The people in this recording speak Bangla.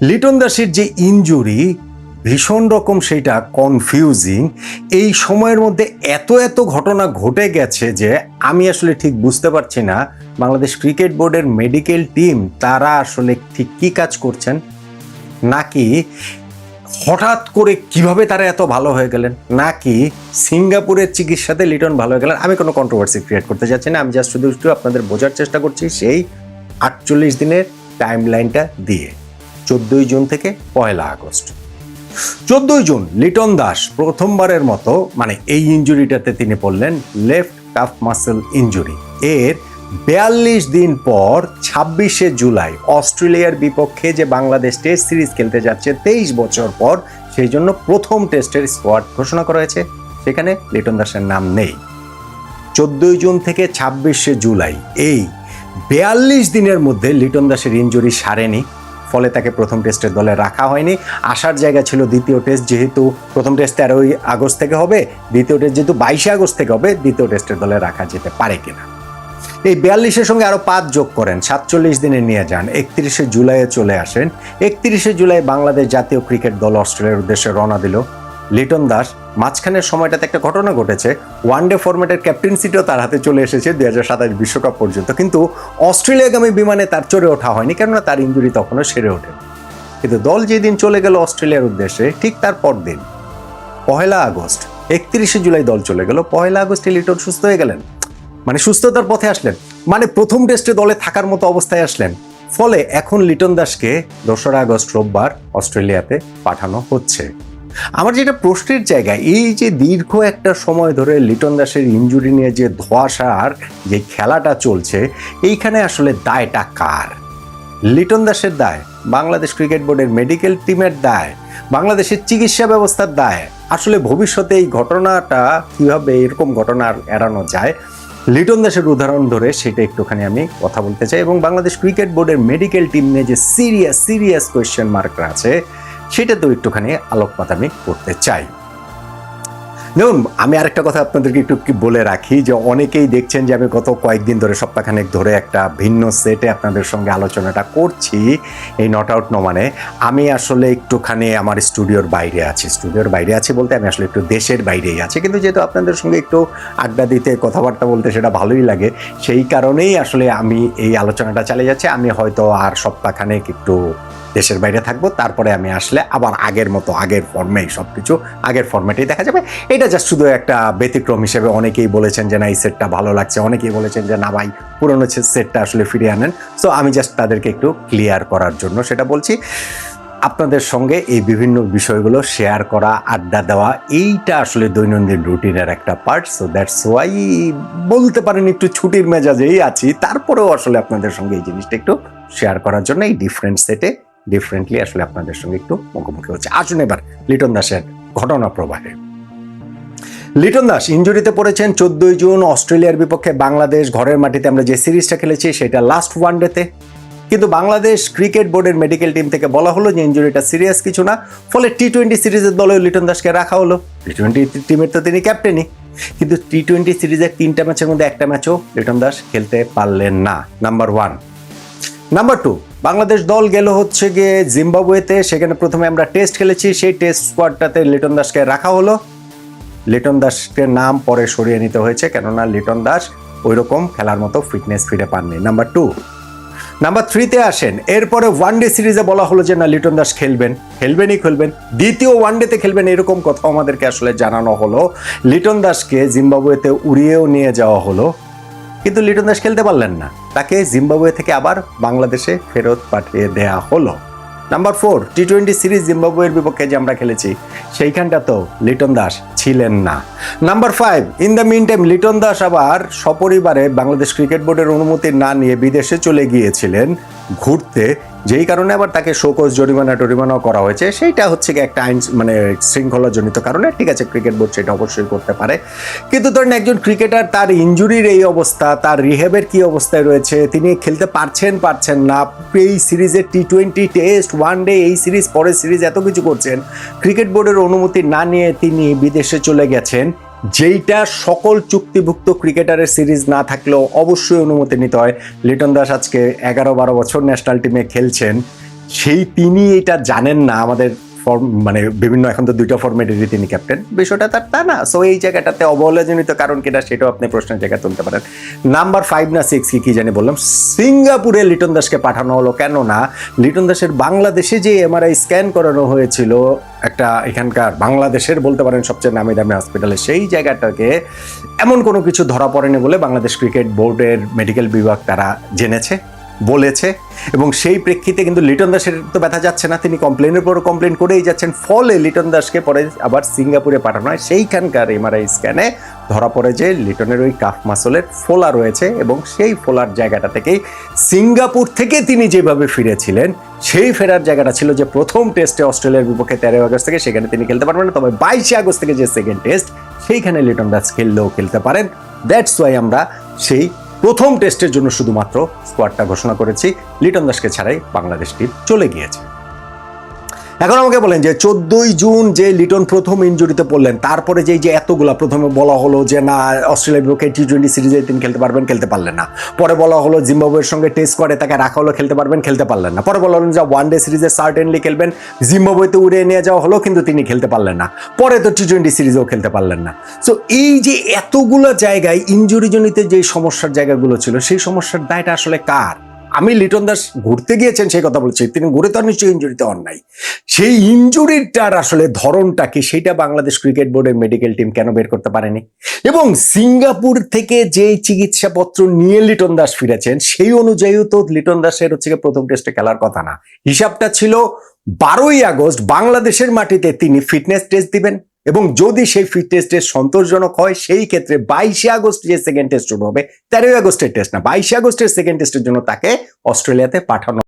লিটন দাসের যে ইনজুরি ভীষণ রকম সেটা কনফিউজিং। এই সময়ের মধ্যে এত এত ঘটনা ঘটে গেছে যে আমি আসলে ঠিক বুঝতে পারছি না বাংলাদেশ ক্রিকেট বোর্ডের মেডিকেল টিম তারা আসলে ঠিক কী কাজ করছেন, নাকি হঠাৎ করে কিভাবে তারা এত ভালো হয়ে গেলেন, নাকি সিঙ্গাপুরের চিকিৎসাতে লিটন ভালো হয়ে গেলেন। আমি কোনো কন্ট্রোভার্সি ক্রিয়েট করতে যাচ্ছি না, আমি জাস্ট শুধু একটু আপনাদের বোঝার চেষ্টা করছি সেই 48 দিনের টাইম লাইনটা দিয়ে। 14 জুন থেকে 1 আগস্ট। 14 জুন লিটন দাস প্রথমবারের মতো মানে এই ইনজুরিটাতে তিনি পড়লেন, লেফট কাফ মাসল ইনজুরি। এর 42 দিন পর 26 জুলাই অস্ট্রেলিয়ার বিপক্ষে যে বাংলাদেশ টেস্ট সিরিজ খেলতে যাচ্ছে 23 বছর পর, সেই জন্য প্রথম টেস্টের স্কোয়াড ঘোষণা করা হয়েছে, সেখানে লিটন দাসের নাম নেই। 14 জুন থেকে 26 জুলাই এই 42 দিনের মধ্যে লিটন দাসের ইনজুরি সারেনি, ফলে তাকে প্রথম টেস্টের দলে রাখা হয়নি। আসার জায়গা ছিল দ্বিতীয় টেস্ট, যেহেতু প্রথম টেস্ট 13 আগস্ট থেকে হবে, দ্বিতীয় টেস্ট যেহেতু 22 আগস্ট থেকে হবে, দ্বিতীয় টেস্টের দলে রাখা যেতে পারে কিনা। এই 42-এর সঙ্গে আরো 5 যোগ করেন, 47 দিনে নিয়ে যান, 31 জুলাইয়ে চলে আসেন। 31 জুলাই বাংলাদেশ জাতীয় ক্রিকেট দল অস্ট্রেলিয়ার উদ্দেশ্যে রওনা দিল। লিটন দাস মাঝখানের সময়টাতে একটা ঘটনা ঘটেছে, ওয়ানডে ফরম্যাটের ক্যাপ্টেন্সিটাও তার হাতে চলে এসেছে 2027 বিশ্বকাপ পর্যন্ত, কিন্তু অস্ট্রেলিয়াগামী বিমানে তার চড়ে ওঠা হয়নি, কেননা তার ইনজুরি তখনও সেরে ওঠেনি। কিন্তু দল যেদিন চলে গেল অস্ট্রেলিয়ার উদ্দেশ্যে, ঠিক তার পরদিন 1 আগস্ট, 31 জুলাই দল চলে গেল, 1 আগস্টে লিটন সুস্থ হয়ে গেলেন, মানে সুস্থতার পথে আসলেন, মানে প্রথম টেস্টে দলে থাকার মতো অবস্থায় আসলেন। ফলে এখন লিটন দাসকে 2 আগস্ট রোববার অস্ট্রেলিয়াতে পাঠানো হচ্ছে। আমার যেটা প্রশ্নের জায়গা, এই যে দীর্ঘ একটা সময় ধরে লিটন দাসের ইনজুরি নিয়ে যে ধোঁয়াশার যে খেলাটা চলছে, এইখানে আসলে দায়টা কার? লিটন দাসের দায়, বাংলাদেশ ক্রিকেট বোর্ডের মেডিকেল টিমের দায়, বাংলাদেশের চিকিৎসা ব্যবস্থার দায়? আসলে ভবিষ্যতে এই ঘটনাটা কিভাবে এরকম ঘটনা এড়ানো যায়, লিটন দাসের উদাহরণ ধরে সেটা একটুখানি আমি কথা বলতে চাই, এবং বাংলাদেশ ক্রিকেট বোর্ডের মেডিকেল টিম নিয়ে যে সিরিয়াস কোয়েশ্চেন মার্করা আছে সেটাতেও একটুখানি আলোকপাত আমি করতে চাই। দেখুন, আমি আরেকটা কথা আপনাদেরকে একটু বলে রাখি যে অনেকেই দেখছেন যে আমি গত কয়েকদিন ধরে, সপ্তাহখানেক ধরে একটা ভিন্ন সেটে আপনাদের সঙ্গে আলোচনাটা করছি এই নট আউট নো মানে। আমি আসলে একটুখানি আমার স্টুডিওর বাইরে আছি বলতে আমি আসলে একটু দেশের বাইরেই আছি, কিন্তু যেহেতু আপনাদের সঙ্গে একটু আড্ডা দিতে, কথাবার্তা বলতে সেটা ভালোই লাগে, সেই কারণেই আসলে আমি এই আলোচনাটা চালিয়ে যাচ্ছি। আমি হয়তো আর সপ্তাহখানেক একটু দেশের বাইরে থাকবো, তারপরে আমি আসলে আবার আগের মতো আগের ফর্মেই সবকিছু আগের ফর্মেটেই দেখা যাবে। এটা জাস্ট শুধু একটা ব্যতিক্রম হিসেবে। অনেকেই বলেছেন যে না এই সেটটা ভালো লাগছে, অনেকেই বলেছেন যে না ভাই পুরনো সেটটা আসলে ফিরিয়ে আনেন। সো আমি জাস্ট তাদেরকে একটু ক্লিয়ার করার জন্য সেটা বলছি। আপনাদের সঙ্গে এই বিভিন্ন বিষয়গুলো শেয়ার করা, আড্ডা দেওয়া, এইটা আসলে দৈনন্দিন রুটিনের একটা পার্ট। সো দ্যাটস ওয়াই বলতে পারেন একটু ছুটির মেজাজেই আছি, তারপরেও আসলে আপনাদের সঙ্গে এই জিনিসটা একটু শেয়ার করার জন্য এই ডিফারেন্ট সেটে ডিফারেন্টলি আসলে আপনাদের সঙ্গে একটু মুখোমুখি হচ্ছে। আসুন এবার লিটন দাসের ঘটনা প্রবাহে। লিটন দাস ইনজুরিতে পড়েছেন 14 জুন অস্ট্রেলিয়ার বিপক্ষে বাংলাদেশ ঘরের মাটিতে আমরা যে সিরিজটা খেলেছি সেটা লাস্ট ওয়ানডেতে। কিন্তু বাংলাদেশ ক্রিকেট বোর্ডের মেডিকেল টিম থেকে বলা হলো যে ইনজুরিটা সিরিয়াস কিছু না, ফলে টি-20 সিরিজের দলেও লিটন দাসকে রাখা হলো। টি-20 টিমের তো তিনি ক্যাপ্টেনই, কিন্তু টি-20 সিরিজের 3টা ম্যাচের মধ্যে একটা ম্যাচও লিটন দাস খেলতে পারলেন না, নাম্বার 1। নাম্বার 2, বাংলাদেশ দল গেল হচ্ছে গিয়ে জিম্বাবুয়েতে, সেখানে প্রথমে আমরা টেস্ট খেলেছি, সেই টেস্ট স্কোয়াডটাতে লিটন দাসকে রাখা হলো। লিটন দাসকে নাম পরে সরিয়ে নিতে হয়েছে, কেননা লিটন দাস ওইরকম খেলার মতো ফিটনেস ফিরে পাননি, নাম্বার 2। নাম্বার 3-তে আসেন, এরপরে ওয়ানডে সিরিজে বলা হলো যে না লিটন দাস খেলবেন, দ্বিতীয় ওয়ানডেতে খেলবেন, এরকম কথা আমাদেরকে আসলে জানানো হলো। লিটন দাসকে জিম্বাবুয়েতে উড়িয়েও নিয়ে যাওয়া হলো, কিন্তু লিটন দাস খেলতে পারলেন না, তাকে জিম্বাবুয়ে থেকে আবার বাংলাদেশে ফেরত পাঠিয়ে দেয়া হলো। নাম্বার 4, টি-20 সিরিজ জিম্বাবুয়ের বিপক্ষে যে আমরা খেলেছি সেইখানটা তো লিটন দাস ছিলেন না। Number 5, in the meantime Liton Das আবার সপরিবারে বাংলাদেশ ক্রিকেট বোর্ডের অনুমতি না নিয়ে বিদেশে চলে গিয়েছিলেন ঘুরতে, যেই কারণে আবার তাকে শোকজ জরিমানাও করা হয়েছে। সেইটা হচ্ছে কি একটা আইন মানে শৃঙ্খলাজনিত কারণে, ঠিক আছে ক্রিকেট বোর্ড সেটা অবশ্যই করতে পারে। কিন্তু ধরেন একজন ক্রিকেটার তার ইনজুরির এই অবস্থা, তার রিহ্যাবের কি অবস্থায় রয়েছে, তিনি খেলতে পারছেন না, এই সিরিজে টি-20 টেস্ট ওয়ানডে এই সিরিজ পরের সিরিজ এত কিছু করছেন, ক্রিকেট বোর্ডের অনুমতি না নিয়ে তিনি বিদেশে চলে গেছেন, যেইটা সকল চুক্তিভুক্ত ক্রিকেটারের সিরিজ না থাকলেও অবশ্যই অনুমতি নিতে হয়। লিটন দাস আজকে 11-12 বছর ন্যাশনাল টিমে খেলছেন, সেই তিনি এটা জানেন না আমাদের মানে বিভিন্ন এখন তো দুইটা ফরম্যাটেরই তিনি ক্যাপ্টেন, বিষয়টা তার তা না। সো এই জায়গাটাতে অবহেলাজনিত কারণ কিনা সেটাও আপনি প্রশ্নের জায়গায় তুলতে পারেন। নাম্বার 5 না 6 কি জানি বললাম, সিঙ্গাপুরে লিটন দাসকে পাঠানো হলো কেন না, লিটন দাসের বাংলাদেশে যে এমআরআই স্ক্যান করানো হয়েছিল একটা এখানকার বাংলাদেশের বলতে পারেন সবচেয়ে নামি দামি হসপিটালে, সেই জায়গাটাকে এমন কোনো কিছু ধরা পড়েনি বলে বাংলাদেশ ক্রিকেট বোর্ডের মেডিকেল বিভাগ তারা জেনেছে, বলেছে। এবং সেই প্রেক্ষিতে কিন্তু লিটন দাসের তো ব্যথা যাচ্ছে না, তিনি কমপ্লেনের পর কমপ্লেন করেই যাচ্ছেন, ফলে লিটন দাসকে পরে আবার সিঙ্গাপুরে পাঠানো হয়। সেইখানকার এমআরআই স্ক্যানে ধরা পড়ে যে লিটনের ওই কাফ মাসলের ফোলা রয়েছে, এবং সেই ফোলার জায়গাটা থেকেই সিঙ্গাপুর থেকে তিনি যেভাবে ফিরেছিলেন সেই ফেরার জায়গাটা ছিল যে প্রথম টেস্টে অস্ট্রেলিয়ার বিপক্ষে 13 আগস্ট থেকে, সেখানে তিনি খেলতে পারবেন না, তবে 22 আগস্ট থেকে যে সেকেন্ড টেস্ট সেইখানে লিটন দাস খেললেও খেলতে পারেন। দ্যাটস ওয়াই আমরা সেই প্রথম টেস্টের জন্য শুধুমাত্র স্কোয়াডটা ঘোষণা করেছি, লিটন দাসকে ছাড়াই বাংলাদেশ টিম চলে গিয়েছে। এখন আমাকে বলেন যে 14ই জুন যে লিটন প্রথম ইনজুরিতে পড়লেন, তারপরে যে এতগুলা, প্রথমে বলা হলো যে না অস্ট্রেলিয়ার বিপক্ষে টি20 সিরিজে তিনি খেলতে পারবেন, খেলতে পারলেন না। পরে বলা হলো জিম্বাবুয়ের সঙ্গে টেস্ট করে তাকে রাখা হলো, খেলতে পারবেন, খেলতে পারলেন না। পরে বলা হলো যে ওয়ানডে সিরিজে সার্টেনলি খেলবেন, জিম্বাবুয়েতে উড়িয়ে নিয়ে যাওয়া হলো, কিন্তু তিনি খেলতে পারলেন না। পরে তো টি20 সিরিজেও খেলতে পারলেন না। সো এই যে এতগুলো জায়গায় ইনজুরিজনিত যে সমস্যার জায়গাগুলো ছিল, সেই সমস্যার দায়টা আসলে কার? আমি লিটন দাস ঘুরতে গিয়েছেন সেই কথা বলছি, তিনি ঘুরে তো নিশ্চয়ই ইনজুরিতে হন নাই। সেই ইনজুরিটার আসলে ধরনটা কি, সেটা বাংলাদেশ ক্রিকেট বোর্ডের মেডিকেল টিম কেন বের করতে পারেনি? এবং সিঙ্গাপুর থেকে যে চিকিৎসাপত্র নিয়ে লিটন দাস ফিরেছেন সেই অনুযায়ীও তো লিটন দাসের প্রথম টেস্টে খেলার কথা না। হিসাবটা ছিল 12ই আগস্ট বাংলাদেশের মাটিতে তিনি ফিটনেস টেস্ট দিবেন, এবং যদি সেই ফিটনেস টেস্ট সন্তোষজনক হয় সেই ক্ষেত্রে 22 আগস্ট যে সেকেন্ড টেস্ট শুরু হবে, 13 আগস্টের টেস্ট না, 22 আগস্টের সেকেন্ড টেস্টের জন্য তাকে অস্ট্রেলিয়াতে পাঠানো